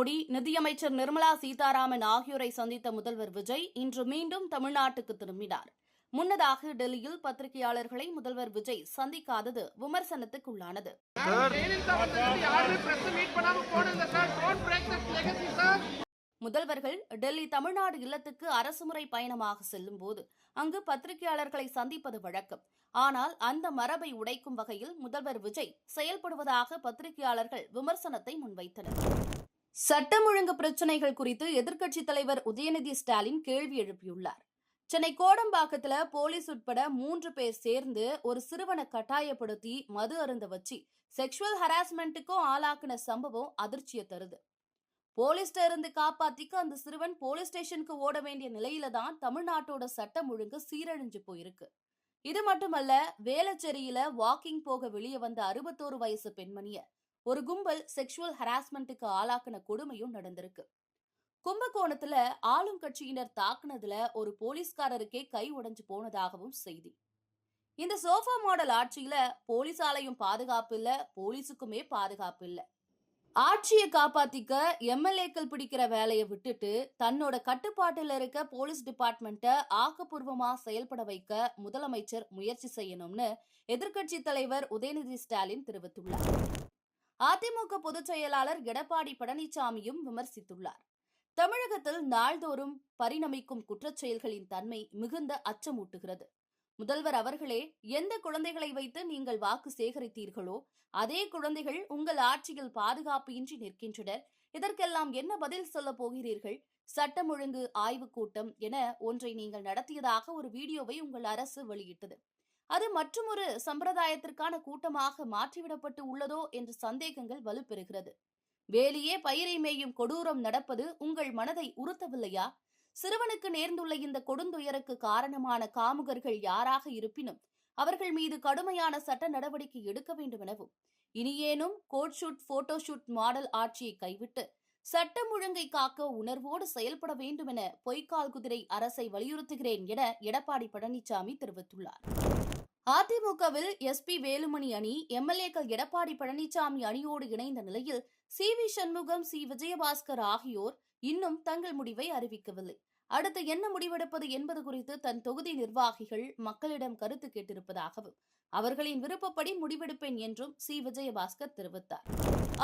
மோடி, நிதியமைச்சர் நிர்மலா சீதாராமன் ஆகியோரை சந்தித்த முதல்வர் விஜய் இன்று மீண்டும் தமிழ்நாட்டுக்கு திரும்பினார். முன்னதாக டெல்லியில் பத்திரிகையாளர்களை முதல்வர் விஜய் சந்திக்காதது விமர்சனத்துக்குள்ளானது. முதல்வர்கள் டெல்லி தமிழ்நாடு இல்லத்துக்கு அரசுமுறை பயணமாக செல்லும் போது அங்கு பத்திரிகையாளர்களை சந்திப்பது வழக்கம். ஆனால் அந்த மரபை உடைக்கும் வகையில் முதல்வர் விஜய் செயல்படுவதாக பத்திரிகையாளர்கள் விமர்சனத்தை முன்வைத்தனர். சட்டம் ஒழுங்கு பிரச்சினைகள் குறித்து எதிர்க்கட்சித் தலைவர் உதயநிதி ஸ்டாலின் கேள்வி எழுப்பியுள்ளார். சென்னை கோடம்பாக்கத்துல போலீஸ் உட்பட 3 பேர் சேர்ந்து ஒரு சிறுவனை கட்டாயப்படுத்தி மது அருந்த வச்சு செக்ஷுவல் ஹராஸ்மெண்ட்டுக்கும் ஆளாக்குன சம்பவம் அதிர்ச்சியை தருது. போலீஸ்ட இருந்து காப்பாத்திக்க அந்த சிறுவன் போலீஸ் ஸ்டேஷனுக்கு ஓட வேண்டிய நிலையில தான் தமிழ்நாட்டோட சட்டம் ஒழுங்கு சீரழிஞ்சு போயிருக்கு. இது மட்டுமல்ல, வேளச்சேரியில வாக்கிங் போக வெளியே வந்த 61 வயசு பெண்மணிய ஒரு கும்பல் செக்ஷுவல் ஹராஸ்மெண்ட்டுக்கு ஆளாக்குன கொடுமையும் நடந்திருக்கு. கும்பகோணத்துல ஆளும் கட்சியினர் தாக்குனதுல ஒரு போலீஸ்காரருக்கே கை உடைஞ்சு போனதாகவும் செய்தி. இந்த சோஃபா மாடல் ஆட்சியில போலீசாலையும் பாதுகாப்பு இல்ல, போலீஸுக்குமே பாதுகாப்பு இல்ல. ஆட்சியை காப்பாத்திக்க எம்எல்ஏக்கள் பிடிக்கிற வேலையை விட்டுட்டு தன்னோட கட்டுப்பாட்டில் இருக்க போலீஸ் டிபார்ட்மெண்ட்டை ஆக்கப்பூர்வமா செயல்பட வைக்க முதலமைச்சர் முயற்சி செய்யணும்னு எதிர்க்கட்சி தலைவர் உதயநிதி ஸ்டாலின் தெரிவித்துள்ளார். அதிமுக பொதுச் செயலாளர் எடப்பாடி பழனிசாமியும் விமர்சித்துள்ளார். தமிழகத்தில் நாள்தோறும் பரிணமிக்கும் குற்றச்செயல்களின் தன்மை மிகுந்த அச்சமூட்டுகிறது. முதல்வர் அவர்களே, எந்த குழந்தைகளை வைத்து நீங்கள் வாக்கு சேகரித்தீர்களோ அதே குழந்தைகள் உங்கள் ஆட்சியில் பாதுகாப்பு இன்றி நிற்கின்றனர். இதற்கெல்லாம் என்ன பதில் சொல்ல போகிறீர்கள்? சட்டம் ஒழுங்கு ஆய்வுக் கூட்டம் என ஒன்றை நீங்கள் நடத்தியதாக ஒரு வீடியோவை உங்கள் அரசு வெளியிட்டது. அது மற்றுமொரு சம்பிரதாயத்திற்கான கூட்டமாக மாற்றிவிடப்பட்டு உள்ளதோ என்ற சந்தேகங்கள் வலுப்பெறுகிறது. வேலியே பயிரை மேயும் கொடூரம் நடப்பது உங்கள் மனதை உறுத்தவில்லையா? சிறுவனுக்கு நேர்ந்துள்ள இந்த கொடுந்துயருக்கு காரணமான காமுகர்கள் யாராக இருப்பினும் அவர்கள் மீது கடுமையான சட்ட நடவடிக்கை எடுக்க வேண்டும் எனவும், இனியேனும் coat suit photo shoot model ஆட்சியை கைவிட்டு சட்டம் ஒழுங்கை காக்க உணர்வோடு செயல்பட வேண்டும் என பொய்க்கால் குதிரை அரசை வலியுறுத்துகிறேன் என எடப்பாடி பழனிசாமி தெரிவித்துள்ளார். அதிமுகவில் எஸ்பி வேலுமணி அணி எம்எல்ஏக்கள் எடப்பாடி பழனிசாமி அணியோடு இணைந்த நிலையில் சி.வி. சண்முகம், சி. விஜயபாஸ்கர் ஆகியோர் இன்னும் தங்கள் முடிவை அறிவிக்கவில்லை. அடுத்து என்ன முடிவெடுப்பது என்பது குறித்து தன் தொகுதி நிர்வாகிகள் மக்களிடம் கருத்து கேட்டிருப்பதாகவும் அவர்களின் விருப்பப்படி முடிவெடுப்பேன் என்றும் சி. விஜயபாஸ்கர் தெரிவித்தார்.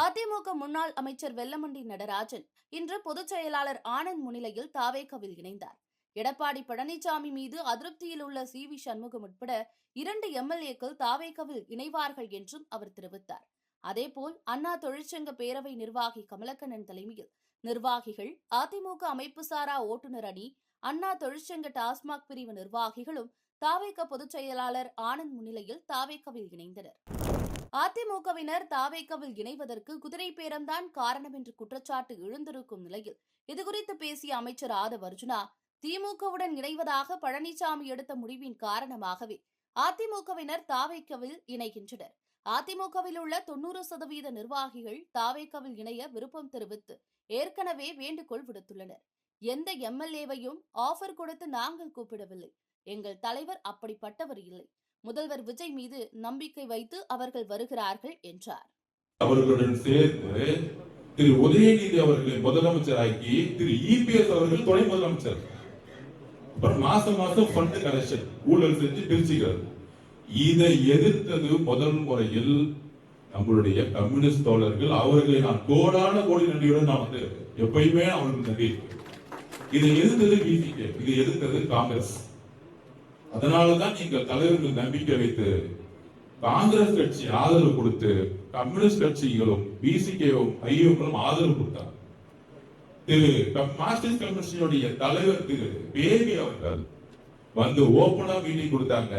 அதிமுக முன்னாள் அமைச்சர் வெல்லமண்டி நடராஜன் இன்று பொதுச் செயலாளர் ஆனந்த் முன்னிலையில் தாவேகாவில் இணைந்தார். எடப்பாடி பழனிசாமி மீது அதிருப்தியில் உள்ள சி.வி. சண்முகம் உட்பட 2 எம்எல்ஏக்கள் தாவேகாவில் இணைவார்கள் என்றும் அவர் தெரிவித்தார். அதேபோல் அண்ணா தொழிற்சங்க பேரவை நிர்வாகி கமலக்கண்ணன் தலைமையில் நிர்வாகிகள், அதிமுக அமைப்பு சாரா ஓட்டுநர் அணி, அண்ணா தொழிற்சங்க டாஸ்மாக் பிரிவு நிர்வாகிகளும் தாவேகா பொதுச் செயலாளர் ஆனந்த் முன்னிலையில் தாவேகாவில் இணைந்தனர். அதிமுகவினர் தாவேகாவில் இணைவதற்கு குதிரை பேரம்தான் காரணம் என்று குற்றச்சாட்டு எழுந்திருக்கும் நிலையில் இதுகுறித்து பேசிய அமைச்சர் ஆதவ் அர்ஜுனா, திமுகவுடன் இணைவதாக பழனிசாமி எடுத்த முடிவின் காரணமாகவே அதிமுகவினர் தாவேகாவில் இணைகின்றனர். அதிமுகவில் உள்ள 90% நிர்வாகிகள் தாவேகாவில் இணைய விருப்பம் தெரிவித்து ஏற்கனவே வேண்டுகோள் விடுத்துள்ளனர். எந்த எம்எல்ஏவையும் ஆஃபர் கொடுத்து நாங்கள் கூப்பிடவில்லை. எங்கள் தலைவர் அப்படிப்பட்டவர் இல்லை. முதல்வர் விஜய் மீது நம்பிக்கை வைத்து அவர்கள் வருகிறார்கள் என்றார். அவர்களுடன் சேர்ந்து திரு உதயநிதி அவர்களை முதலமைச்சராக்கி திரு இபிஎஸ் அவர்கள் துணை முதலமைச்சர். மாசம் ஃபண்ட் கலெக்ஷன் ஊழல் செஞ்சு பிரிச்சுக்கிறது. இதை எதிர்த்தது முதல் முறையில் நம்மளுடைய கம்யூனிஸ்ட் தோழர்கள். அவர்களை நான் கோடான கோடி நன்றியுடன் நான் எப்பயுமே அவர்களுக்கு நன்றி. இதை எதிர்த்தது பிஜேபி, இதை எதிர்த்தது காங்கிரஸ். அதனாலதான் நீங்கள் தலைவர்கள் நம்பிக்கை வைத்து காங்கிரஸ் கட்சி ஆதரவு கொடுத்து கம்யூனிஸ்ட் கட்சிகளும் பிசிகேவும் ஐயோக்களும் ஆதரவு கொடுத்தார். திரு மார்க்சிஸ்ட் கம்யூனிஸ்டினுடைய தலைவர் திரு பேபி அவர்கள் வந்து ஓபனா மீட்டிங் கொடுத்தாங்க.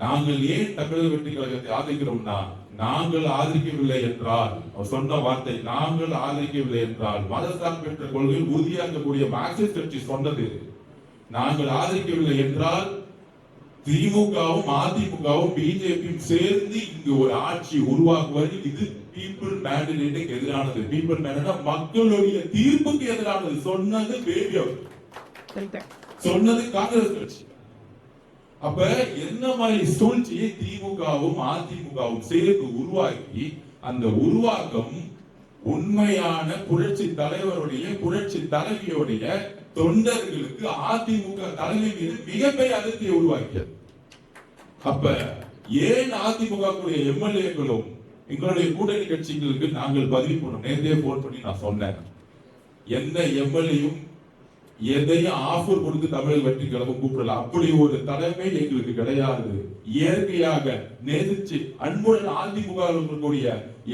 நாங்கள் ஏன் தமிழக வெற்றி கழகத்தை ஆதரிக்கிறோம்னா, நாங்கள் ஆதரிக்கவில்லை என்றால், அவர் சொன்ன வார்த்தை, நாங்கள் ஆதரிக்கவில்லை என்றால் மதசார்பற்ற கொள்கையில் உறுதியாக்கக்கூடிய மார்க்சிஸ்ட் கட்சி சொன்னது, நாங்கள் ஆதரிக்கவில்லை என்றால் திமுகவும் அதிமுகவும் பிஜேபியும் சேர்ந்து இங்கு ஒரு ஆட்சி உருவாக்குவது. இது பீப்புள் மேண்டேட்டுக்கு எதிரானது. பீப்புள் மேண்டேட் மக்களுடைய தீர்ப்புக்கு எதிரானது. சொன்னது பேபி அவர், சொன்னது காங்கிரஸ் கட்சி. அப்ப என்ன மாதிரி சூழ்ச்சியை திமுகவும் அதிமுகவும் சேர்த்து உருவாக்கி அந்த உருவாக்கம் உண்மையான புரட்சி தலைவருடைய புரட்சி தலைவியுடைய தொண்டர்களுக்கு அதிமுக தலைமை மீது மிகப்பெரிய அதிருப்தியை உருவாக்கியது. அப்ப ஏன் அதிமுக எம்எல்ஏக்களும் எங்களுடைய கூட்டணி கட்சிகளுக்கு நாங்கள் பதிவு பண்ணோம். நேரடியே போன் பண்ணி நான் சொன்னேன், எந்த எம்எல்ஏயும் எதையும் ஆஃபர் கொடுத்து தமிழக வெற்றி கழகம் கூப்பிடல. அப்படி ஒரு தலைமை எங்களுக்கு கிடையாது. இயற்கையாக நேசிச்சு அன்புடன் அதிமுக இருக்கக்கூடிய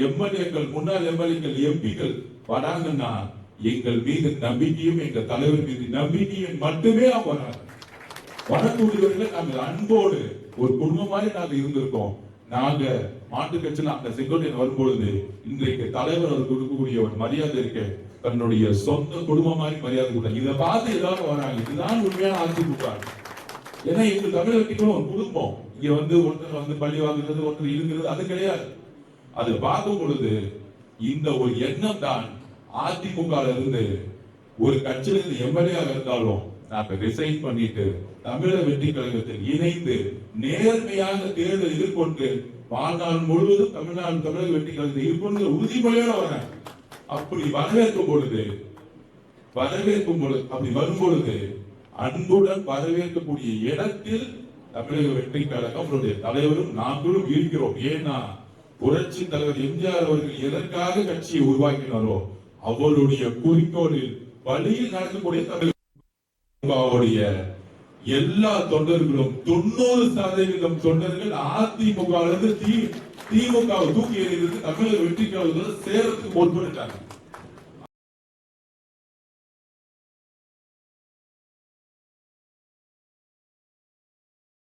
எம்எல்ஏக்கள், முன்னாள் எம்எல்ஏக்கள், எம்பிக்கள் வராங்கன்னா எங்கள் மீது நம்பிக்கையும் எங்கள் தலைவர் மீது நம்பிக்கையும் மட்டுமே அவங்க வராங்க. வரக்கூடியவர்கள் நாங்கள் அன்போடு ஒரு குடும்பம் மாதிரி நாங்கள் இருந்திருக்கோம். நாங்க மாட்டு கட்சியில் அந்த செங்கோட்டையன் வரும்பொழுது இன்றைக்கு தலைவர் அவர் கொடுக்கக்கூடிய ஒரு மரியாதை இருக்கு, தன்னுடைய சொந்த குடும்பம் மாதிரி மரியாதை கொடுத்தாங்க. இதை பார்த்து எல்லாரும் வராங்க. இதுதான் உண்மையான அதிமுக. ஏன்னா எங்க தமிழகத்துக்கும் ஒரு குடும்பம். இங்க ஒருத்தர் பள்ளி வாங்குறது, ஒருத்தர் இருக்கிறது அது கிடையாது. அது பார்க்கும் பொழுது இந்த ஒரு எண்ணம் தான் அதிமுக இருந்து ஒரு கட்சியிலிருந்து எம்எல்ஏ இருந்தாலும் நாங்க ரிசைன் பண்ணிட்டு தமிழக வெற்றி கழகத்தில் இணைந்து நேர்மையாக தேர்தல் எதிர்கொண்டு வாழ்நாள் முழுவதும் தமிழக வெற்றி கழகத்தில் இருக்கொண்டு உறுதிமொழியோட வராங்க. அப்படி வரவேற்கும் பொழுது அப்படி வரும்பொழுது அன்புடன் வரவேற்கக்கூடிய இடத்தில் தமிழக வெற்றி கழகம் அவருடைய தலைவரும் நாங்களும் இருக்கிறோம். ஏன்னா புரட்சி தலைவர் எம்ஜிஆர் அவர்கள் எதற்காக கட்சியை உருவாக்கினாரோ அவருடைய குறிக்கோளில் வழியில் நடக்கக்கூடிய தமிழக எல்லா தொண்டர்களும் 90% தொண்டர்கள் அதிமுக திமுக தூக்கி எறிந்து தமிழக வெற்றி கழகத்தில் சேரத்துக்கு முற்பட்டாங்க.